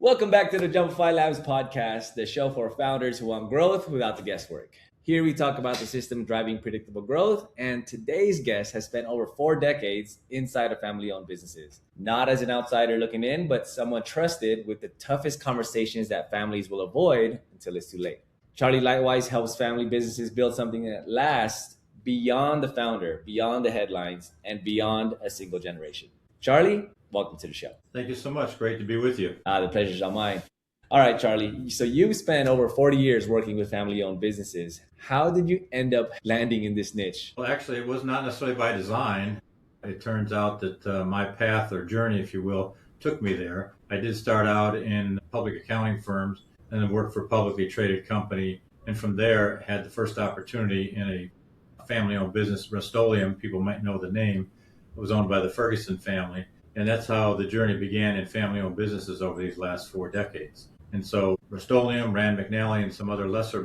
Welcome back to the JumpifyLabs Podcast, the show for founders who want growth without the guesswork. Here we talk about the system driving predictable growth, and today's guest has spent over 4 decades inside of family-owned businesses. Not as an outsider looking in, but someone trusted with the toughest conversations that families will avoid until it's too late. Charlie Leichtweis helps family businesses build something that lasts beyond the founder, beyond the headlines, and beyond a single generation. Charlie, welcome to the show. Thank you so much. Great to be with you. The pleasure's all mine. All right, Charlie. So you've spent over 40 years working with family-owned businesses. How did you end up landing in this niche? Well, actually, it was not necessarily by design. It turns out that my path or journey, if you will, took me there. I did start out in public accounting firms and then worked for a publicly traded company. And from there, had the first opportunity in a family-owned business, Rust-Oleum. People might know the name. It was owned by the Ferguson family. And that's how the journey began in family-owned businesses over these last 4 decades. And so Rust-Oleum, Rand McNally, and some other lesser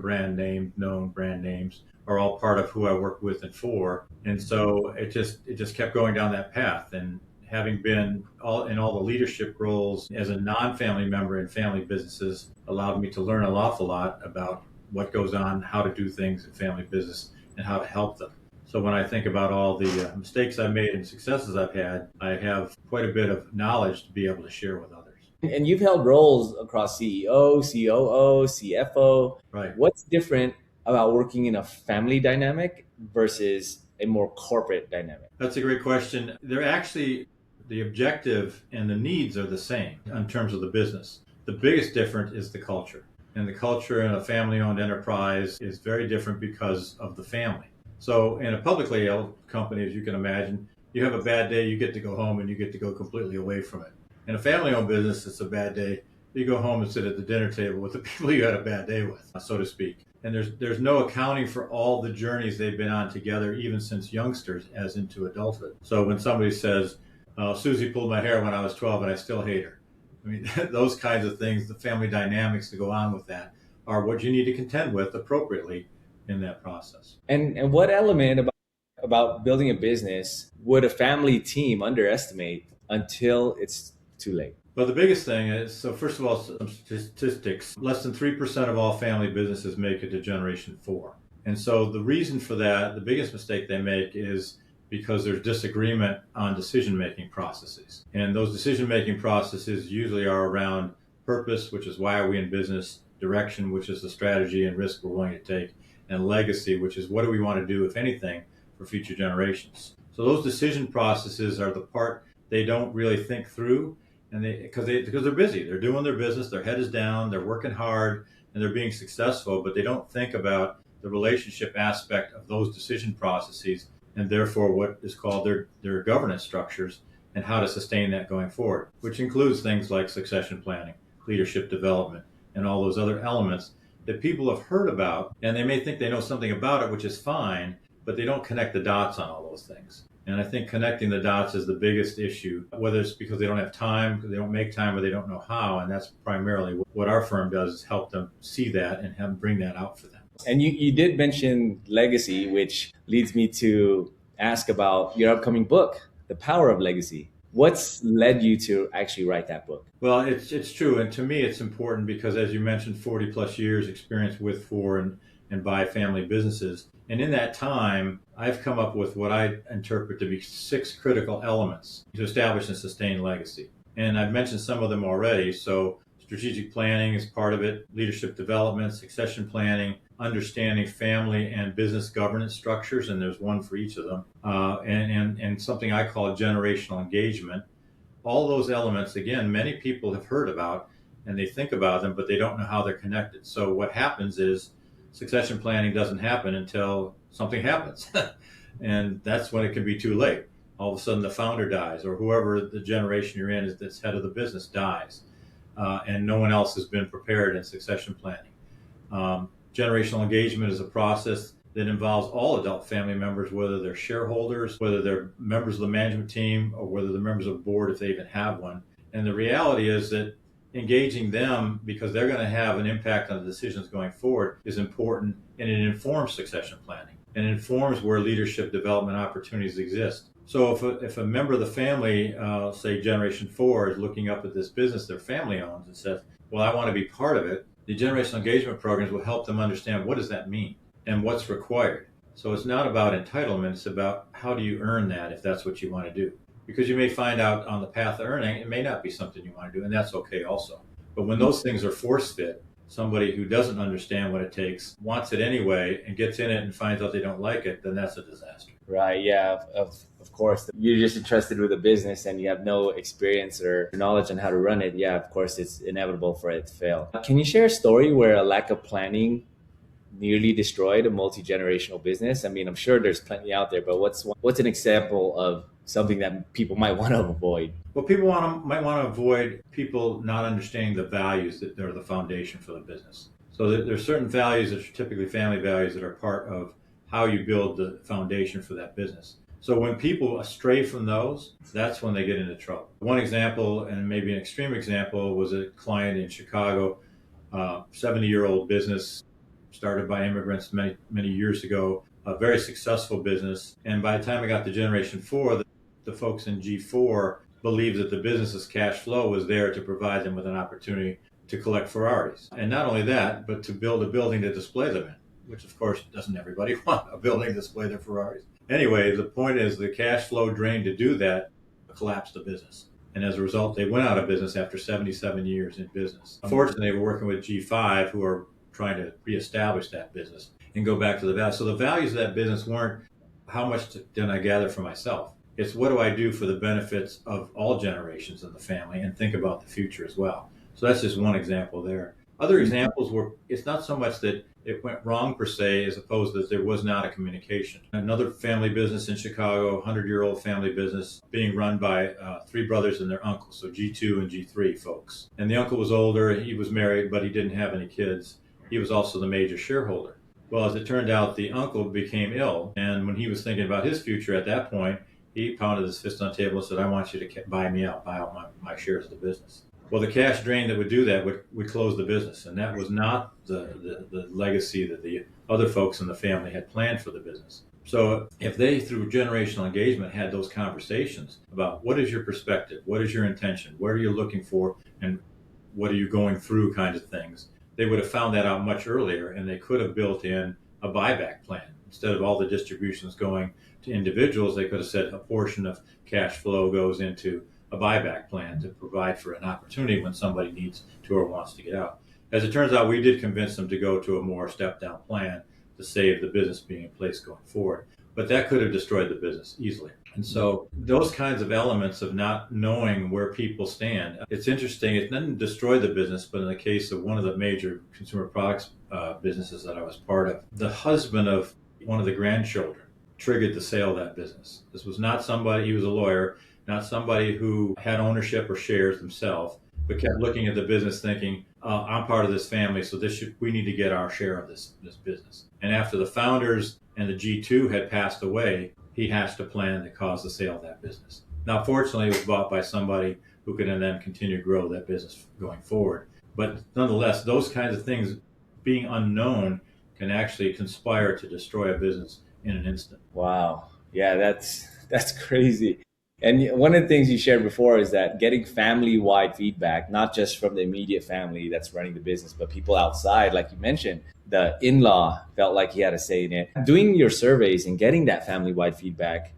known brand names are all part of who I work with and for. And so it just kept going down that path. And having been in all the leadership roles as a non-family member in family businesses allowed me to learn an awful lot about what goes on, how to do things in family business, and how to help them. So when I think about all the mistakes I've made and successes I've had, I have quite a bit of knowledge to be able to share with others. And you've held roles across CEO, COO, CFO. Right. What's different about working in a family dynamic versus a more corporate dynamic? That's a great question. The objective and the needs are the same in terms of the business. The biggest difference is the culture. And the culture in a family-owned enterprise is very different because of the family. So in a publicly held company, as you can imagine, you have a bad day, you get to go home and you get to go completely away from it. In a family-owned business, it's a bad day. You go home and sit at the dinner table with the people you had a bad day with, so to speak. And there's no accounting for all the journeys they've been on together, even since youngsters as into adulthood. So when somebody says, Susie pulled my hair when I was 12 and I still hate her. I mean, those kinds of things, the family dynamics to go on with that are what you need to contend with appropriately in that process. And what element about building a business would a family team underestimate until it's too late? Well, the biggest thing is, so first of all, some statistics. Less than 3% of all family businesses make it to generation 4. And so the reason for that, the biggest mistake they make is because there's disagreement on decision-making processes. And those decision-making processes usually are around purpose, which is why are we in business, direction, which is the strategy and risk we're willing to take, and legacy, which is what do we want to do, if anything, for future generations. So those decision processes are the part they don't really think through, and because they're busy, they're doing their business, their head is down, they're working hard, and they're being successful, but they don't think about the relationship aspect of those decision processes, and therefore what is called their governance structures, and how to sustain that going forward, which includes things like succession planning, leadership development, and all those other elements that people have heard about, and they may think they know something about it, which is fine, but they don't connect the dots on all those things. And I think connecting the dots is the biggest issue, whether it's because they don't have time, because they don't make time, or they don't know how, and that's primarily what our firm does, is help them see that and have bring that out for them. And you did mention legacy, which leads me to ask about your upcoming book, The Power of Legacy. What's led you to actually write that book? Well, it's true. And to me, it's important because, as you mentioned, 40 plus years experience with, for, and by family businesses. And in that time, I've come up with what I interpret to be 6 critical elements to establish and sustain legacy. And I've mentioned some of them already. So strategic planning is part of it, leadership development, succession planning, understanding family and business governance structures, and there's one for each of them, and something I call generational engagement. All those elements, again, many people have heard about and they think about them, but they don't know how they're connected. So what happens is succession planning doesn't happen until something happens. And that's when it can be too late. All of a sudden the founder dies, or whoever the generation you're in is that's head of the business dies, and no one else has been prepared in succession planning. Generational engagement is a process that involves all adult family members, whether they're shareholders, whether they're members of the management team, or whether they're members of the board if they even have one. And the reality is that engaging them, because they're going to have an impact on the decisions going forward, is important, and it informs succession planning and informs where leadership development opportunities exist. So if a member of the family, say Generation 4, is looking up at this business their family owns and says, well, I want to be part of it, the generational engagement programs will help them understand what does that mean and what's required. So it's not about entitlement, it's about how do you earn that if that's what you want to do. Because you may find out on the path of earning, it may not be something you want to do, and that's okay also. But when those things are force fit, somebody who doesn't understand what it takes wants it anyway and gets in it and finds out they don't like it, then that's a disaster. Right. Yeah. Of course. You're just entrusted with a business and you have no experience or knowledge on how to run it. Yeah. Of course, it's inevitable for it to fail. Can you share a story where a lack of planning nearly destroyed a multi-generational business? I mean, I'm sure there's plenty out there, but what's an example of something that people might want to avoid? Well, might want to avoid people not understanding the values that are the foundation for the business. So there's certain values that are typically family values that are part of how you build the foundation for that business. So when people stray from those, that's when they get into trouble. One example, and maybe an extreme example, was a client in Chicago, 70-year-old business started by immigrants many years ago, a very successful business. And by the time I got to Generation 4, the folks in G4 believed that the business's cash flow was there to provide them with an opportunity to collect Ferraris. And not only that, but to build a building to display them in, which of course doesn't everybody want a building to display their Ferraris. Anyway, the point is the cash flow drain to do that collapsed the business. And as a result, they went out of business after 77 years in business. Unfortunately, we're working with G5 who are trying to reestablish that business and go back to the values. So the values of that business weren't how much did I gather for myself. It's what do I do for the benefits of all generations of the family and think about the future as well. So that's just one example there. Other examples were it's not so much that it went wrong per se as opposed to there was not a communication. Another family business in Chicago, 100-year-old family business being run by three brothers and their uncle, so G2 and G3 folks. And the uncle was older, he was married, but he didn't have any kids. He was also the major shareholder. Well, as it turned out, the uncle became ill, and when he was thinking about his future at that point, he pounded his fist on the table and said, I want you to buy out my shares of the business. Well, the cash drain that would do that would close the business, and that was not the legacy that the other folks in the family had planned for the business. So if they, through generational engagement, had those conversations about what is your perspective, what is your intention, what are you looking for, and what are you going through kind of things, they would have found that out much earlier, and they could have built in a buyback plan. Instead of all the distributions going to individuals, they could have said a portion of cash flow goes into a buyback plan to provide for an opportunity when somebody needs to or wants to get out. As it turns out, we did convince them to go to a more stepped-down plan to save the business being in place going forward. But that could have destroyed the business easily. And so those kinds of elements of not knowing where people stand, it's interesting. It didn't destroy the business, but in the case of one of the major consumer products businesses that I was part of, the husband of one of the grandchildren triggered the sale of that business. This was not somebody, he was a lawyer, not somebody who had ownership or shares himself, but kept looking at the business thinking, I'm part of this family, so we need to get our share of this business. And after the founders and the G2 had passed away, he hatched a plan that caused the sale of that business. Now, fortunately, it was bought by somebody who could then continue to grow that business going forward. But nonetheless, those kinds of things, being unknown, can actually conspire to destroy a business in an instant. Wow. Yeah, that's crazy. And one of the things you shared before is that getting family-wide feedback, not just from the immediate family that's running the business, but people outside, like you mentioned, the in-law felt like he had a say in it. Doing your surveys and getting that family-wide feedback,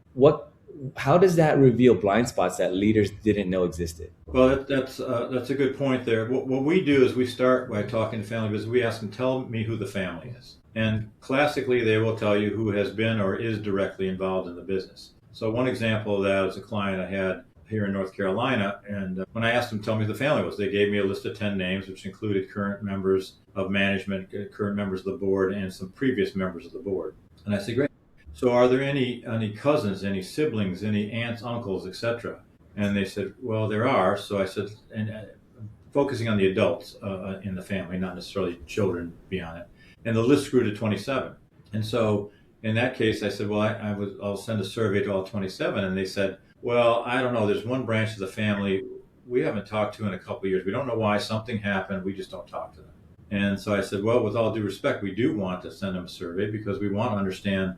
how does that reveal blind spots that leaders didn't know existed? Well, that's a good point there. What we do is we start by talking to family business. We ask them, tell me who the family is. And classically, they will tell you who has been or is directly involved in the business. So one example of that is a client I had here in North Carolina. And when I asked them to tell me who the family was, they gave me a list of 10 names, which included current members of management, current members of the board, and some previous members of the board. And I said, great. So are there any cousins, any siblings, any aunts, uncles, etc.? And they said, well, there are. So I said, and focusing on the adults in the family, not necessarily children beyond it. And the list grew to 27. And so in that case, I said, well, I'll send a survey to all 27. And they said, well, I don't know. There's one branch of the family we haven't talked to in a couple of years. We don't know why. Something happened. We just don't talk to them. And so I said, well, with all due respect, we do want to send them a survey because we want to understand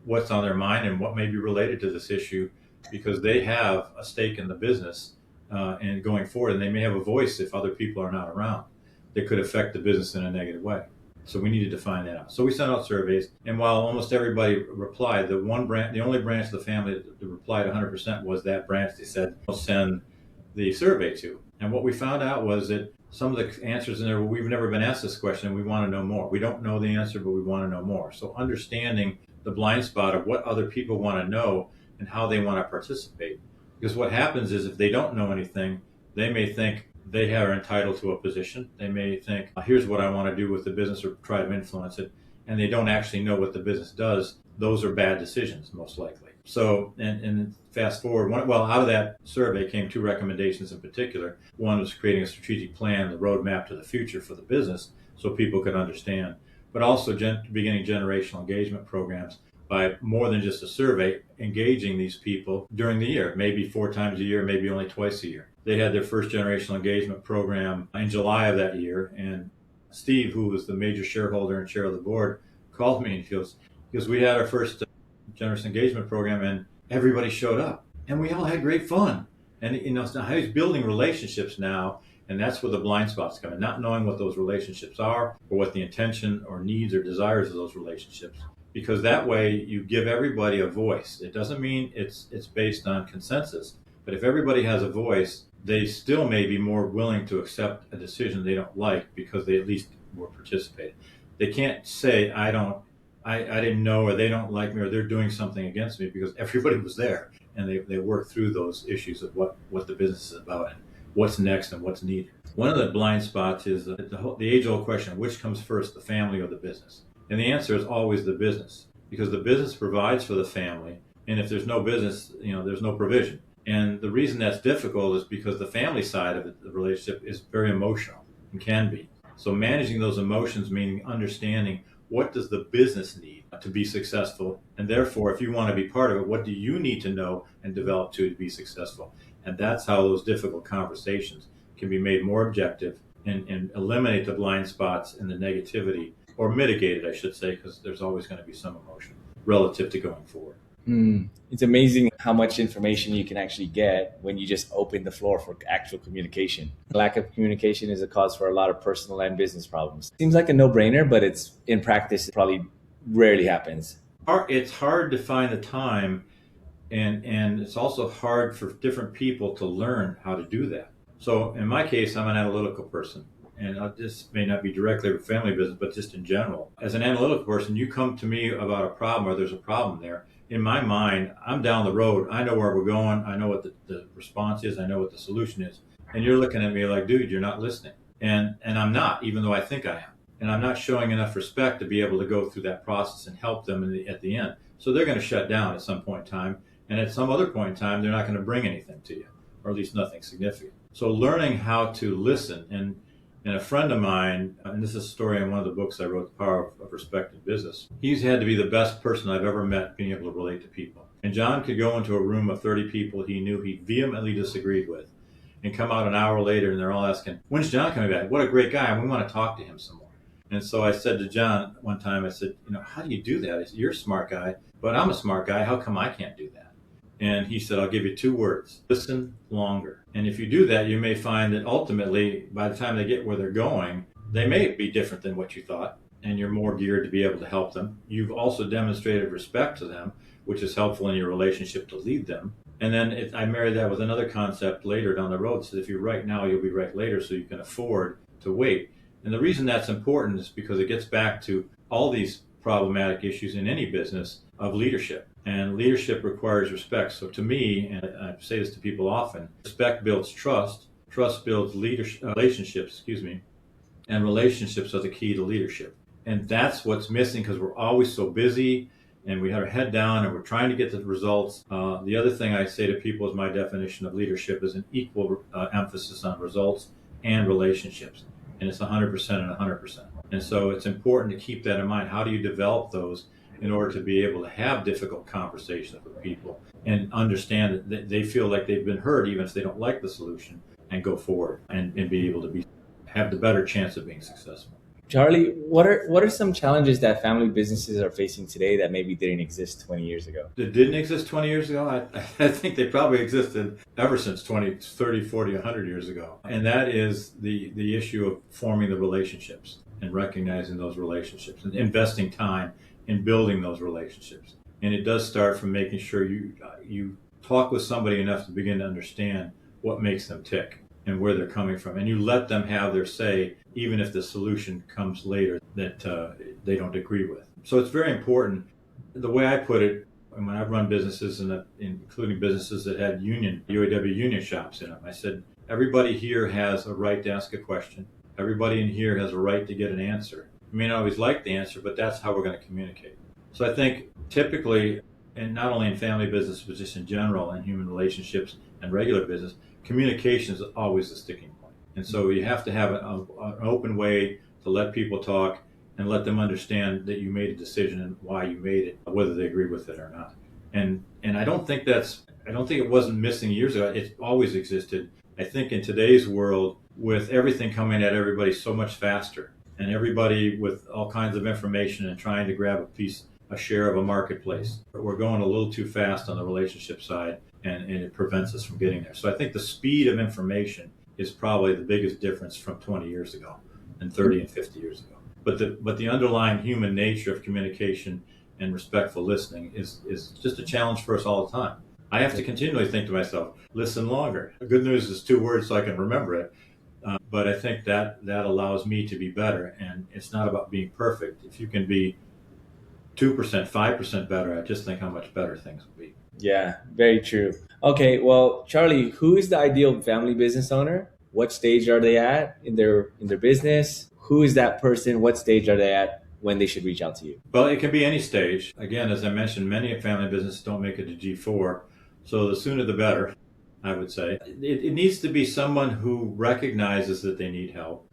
what's on their mind and what may be related to this issue because they have a stake in the business and going forward, and they may have a voice if other people are not around that could affect the business in a negative way. So we needed to find that out. So we sent out surveys, and while almost everybody replied, the only branch of the family that replied 100% was that branch they said we'll send the survey to. And what we found out was that some of the answers in there, we've never been asked this question, and we want to know more. We don't know the answer, but we want to know more. So understanding the blind spot of what other people want to know and how they want to participate. Because what happens is if they don't know anything, they may think they are entitled to a position. They may think, here's what I want to do with the business or try to influence it. And they don't actually know what the business does. Those are bad decisions, most likely. So, and fast forward, out of that survey came 2 recommendations in particular. One was creating a strategic plan, the roadmap to the future for the business so people could understand, but also beginning generational engagement programs by more than just a survey, engaging these people during the year, maybe 4 times a year, maybe only twice a year. They had their first generational engagement program in July of that year, and Steve, who was the major shareholder and chair of the board, called me and he goes, we had our first generous engagement program and everybody showed up and we all had great fun. And so he's building relationships now, and that's where the blind spots come in, not knowing what those relationships are or what the intention or needs or desires of those relationships. Because that way you give everybody a voice. It doesn't mean it's based on consensus, but if everybody has a voice, they still may be more willing to accept a decision they don't like because they at least were participating. They can't say, I didn't know, or they don't like me, or they're doing something against me, because everybody was there and they worked through those issues of what the business is about and what's next and what's needed. One of the blind spots is the age-old question, which comes first, the family or the business? And the answer is always the business, because the business provides for the family, and if there's no business, there's no provision. And the reason that's difficult is because the family side of the relationship is very emotional and can be. So managing those emotions, meaning understanding what does the business need to be successful, and therefore, if you want to be part of it, what do you need to know and develop to be successful? And that's how those difficult conversations can be made more objective and eliminate the blind spots and the negativity, or mitigate it, I should say, because there's always going to be some emotion relative to going forward. It's amazing how much information you can actually get when you just open the floor for actual communication. Lack of communication is a cause for a lot of personal and business problems. Seems like a no-brainer, but it's in practice, it probably rarely happens. It's hard to find the time, and it's also hard for different people to learn how to do that. So in my case, I'm an analytical person. And this may not be directly with family business, but just in general. As an analytical person, you come to me about a problem or there's a problem there. In my mind, I'm down the road. I know where we're going. I know what the response is. I know what the solution is. And you're looking at me like, dude, you're not listening. And I'm not, even though I think I am. And I'm not showing enough respect to be able to go through that process and help them at the end. So they're going to shut down at some point in time. And at some other point in time, they're not going to bring anything to you, or at least nothing significant. So learning how to listen, and a friend of mine, and this is a story in one of the books I wrote, The Power of Respect in Business, he's had to be the best person I've ever met being able to relate to people. And John could go into a room of 30 people he knew he vehemently disagreed with and come out an hour later and they're all asking, when's John coming back? What a great guy. And we want to talk to him some more. And so I said to John one time, I said, how do you do that? I said, you're a smart guy, but I'm a smart guy. How come I can't do that? And he said, I'll give you 2 words: listen longer. And if you do that, you may find that ultimately, by the time they get where they're going, they may be different than what you thought, and you're more geared to be able to help them. You've also demonstrated respect to them, which is helpful in your relationship to lead them. And then I married that with another concept later down the road. So if you're right now, you'll be right later, so you can afford to wait. And the reason that's important is because it gets back to all these problematic issues in any business of leadership. And leadership requires respect. So to me, and I say this to people often, respect builds trust, trust builds relationships, and relationships are the key to leadership. And that's what's missing, because we're always so busy and we have our head down and we're trying to get the results. The other thing I say to people is my definition of leadership is an equal emphasis on results and relationships. And it's 100% and 100%. And so it's important to keep that in mind. How do you develop those in order to be able to have difficult conversations with people and understand that they feel like they've been heard, even if they don't like the solution, and go forward and be able to have the better chance of being successful? Charlie, what are some challenges that family businesses are facing today that maybe didn't exist 20 years ago? That didn't exist 20 years ago? I think they probably existed ever since 20, 30, 40, 100 years ago. And that is the issue of forming the relationships and recognizing those relationships and investing time in building those relationships. And it does start from making sure you talk with somebody enough to begin to understand what makes them tick and where they're coming from. And you let them have their say, even if the solution comes later that they don't agree with. So it's very important. The way I put it, when I've run businesses, including businesses that had UAW union shops in them, I said, everybody here has a right to ask a question. Everybody in here has a right to get an answer. You may not always like the answer, but that's how we're going to communicate. So I think typically, and not only in family business, but just in general, in human relationships and regular business, communication is always a sticking point. And so you have to have an open way to let people talk and let them understand that you made a decision and why you made it, whether they agree with it or not. And I don't think it wasn't missing years ago. It always existed. I think in today's world, with everything coming at everybody so much faster, and everybody with all kinds of information and trying to grab a share of a marketplace, we're going a little too fast on the relationship side, and it prevents us from getting there. So I think the speed of information is probably the biggest difference from 20 years ago and 30 and 50 years ago. But the underlying human nature of communication and respectful listening is just a challenge for us all the time. I have to continually think to myself, listen longer. The good news is 2 words so I can remember it. But I think that allows me to be better. And it's not about being perfect. If you can be 2%, 5% better, I just think how much better things will be. Yeah, very true. Okay, well, Charlie, who is the ideal family business owner? What stage are they at in their business? Who is that person? What stage are they at when they should reach out to you? Well, it can be any stage. Again, as I mentioned, many family businesses don't make it to G4. So the sooner the better, I would say. It needs to be someone who recognizes that they need help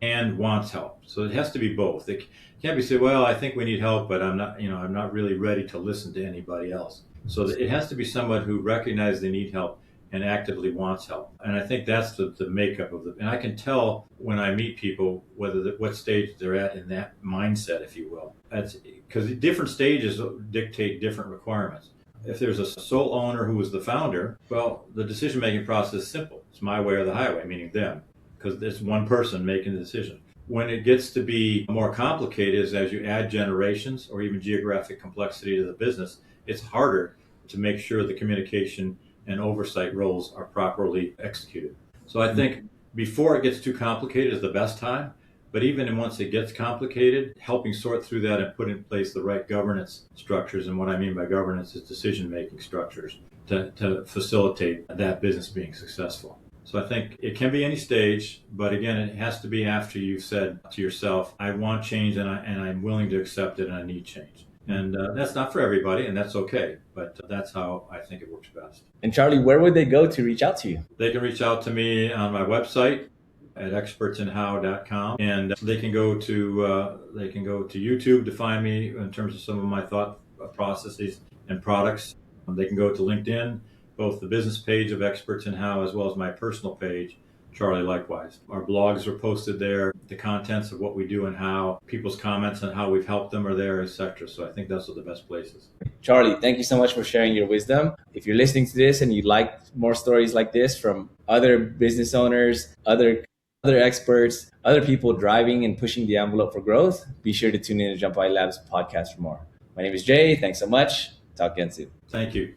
and wants help. So it has to be both. It can't be say, well, I think we need help, but I'm not really ready to listen to anybody else. So it has to be someone who recognizes they need help and actively wants help. And I think that's the makeup of and I can tell when I meet people what stage they're at in that mindset, if you will. That's because different stages dictate different requirements. If there's a sole owner who is the founder, well, the decision-making process is simple. It's my way or the highway, meaning them, because it's one person making the decision. When it gets to be more complicated is as you add generations or even geographic complexity to the business, it's harder to make sure the communication and oversight roles are properly executed. So I think before it gets too complicated is the best time, but even once it gets complicated, helping sort through that and put in place the right governance structures, and what I mean by governance is decision-making structures to facilitate that business being successful. So I think it can be any stage, but again, it has to be after you've said to yourself, I want change and I'm willing to accept it and I need change. And that's not for everybody, and that's okay. But that's how I think it works best. And Charlie, where would they go to reach out to you? They can reach out to me on my website at expertsinhow.com, and they can go to YouTube to find me in terms of some of my thought processes and products. They can go to LinkedIn, both the business page of Experts in How as well as my personal page, Charlie Leichtweis. Our blogs are posted there. The contents of what we do and how, people's comments on how we've helped them are there, etc. So I think those are the best places. Charlie, thank you so much for sharing your wisdom. If you're listening to this and you'd like more stories like this from other business owners, other experts, other people driving and pushing the envelope for growth, be sure to tune in to JumpifyLabs Podcast for more. My name is Jay. Thanks so much. Talk again soon. Thank you.